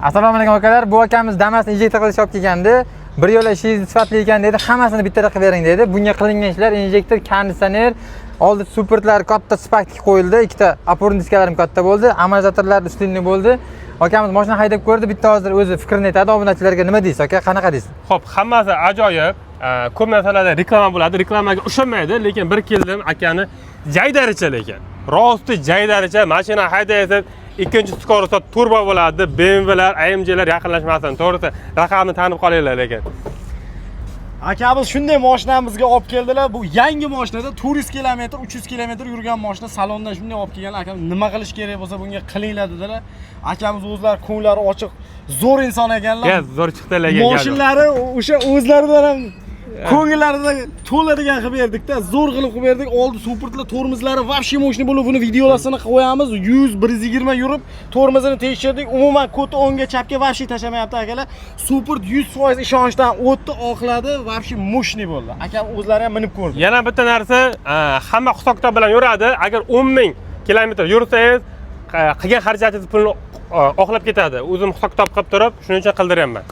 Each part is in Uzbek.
Assalomu alaykum akalar. Bu akamiz Damas'ni injektor qilish olib kelgandi. Bir yo'la ishingiz sifatli ekan dedi. Hammasini bittada qilib bering dedi. Bunga qilingan ishlar injektor, konditsioner, oldi supportlar katta spaktik qo'yildi. Ikkita oporni diskalarim katta bo'ldi. Amortizatorlar ustunli bo'ldi. Akamiz mashina haydab ko'rdi. Bitta hozir o'zi fikrini aytadi. Obunachilarga nima deysiz aka? Qanaqa deysiz? Xo'p, hammasi ajoyib. Ko'p narsalarda reklama bo'ladi. Reklamaga o'xshamaydi, lekin bir keldim akani jaydaricha lekin. Rosti jaydaricha mashina haydaysiz. Ikkinchi skorost turbo bo'ladi, BMWlar, AMG'lar yaqinlashmasin. To'g'risi, raqamni tanib qolinglar lekin. Akamiz shunday mashinamizga olib keldilar. Bu yangi mashinada 400 kilometr, 300 kilometr yurgan mashina salondan shunday olib kelgan. Akamiz nima qilish kerak bo'lsa bunga qilinglar dedilar. Akamiz o'zlari ko'nglari ochiq, zo'r inson ekanlar. Zo'r chiqdilar lekin. Mashinalari o'sha o'zlaridan ham ko'ngillarida to'ladigan qilib berdik-da, zo'r qilib qo'yib berdik. Oldi supportlar, tormozlari vobshe mo'shni bo'lib, buni videolasini qo'yamiz. 100-120 yurib, tormozini tekshirdik. Umuman ko'ta o'ngga, chapga vobshe tashamayapti akalar. Support 100% ishonchdan o'tdi, oqladi, vobshe mo'shni bo'ldi. Akam o'zlari ham minib ko'rdi. Yana bitta narsa, hamma hisob-kitob bilan yuradi. Agar 10,000 kilometr yursangiz, qilgan xarajatingiz pulni oqlab ketadi. O'zim hisob-kitob qilib turib, shuning uchun qildiryapman.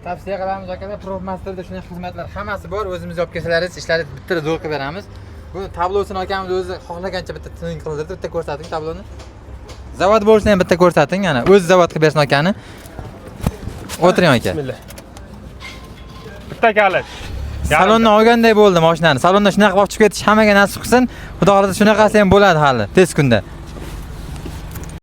Tavsiya qilamiz akalar, Profmasterda shunday xizmatlar hammasi bor. O'zimiz olib kelsalaringiz, ishlaringiz bittada zo'r qilib beramiz. Bu tablosini akamiz o'zi xohlagancha bitta tuning qildirdi. Bitta ko'rsating tabloni. Zavod bo'lishini ham bitta ko'rsating, yana o'z zavod qilib bersin akani. O'tiring aka. Bismillah. Bitta kalit. Salonni olganday bo'ldi mashinani. Salonda shunaqa olib chiqib ketish hammaga nasib qilsin. Xudo xolasa shunaqasi ham bo'ladi hali tez kunda.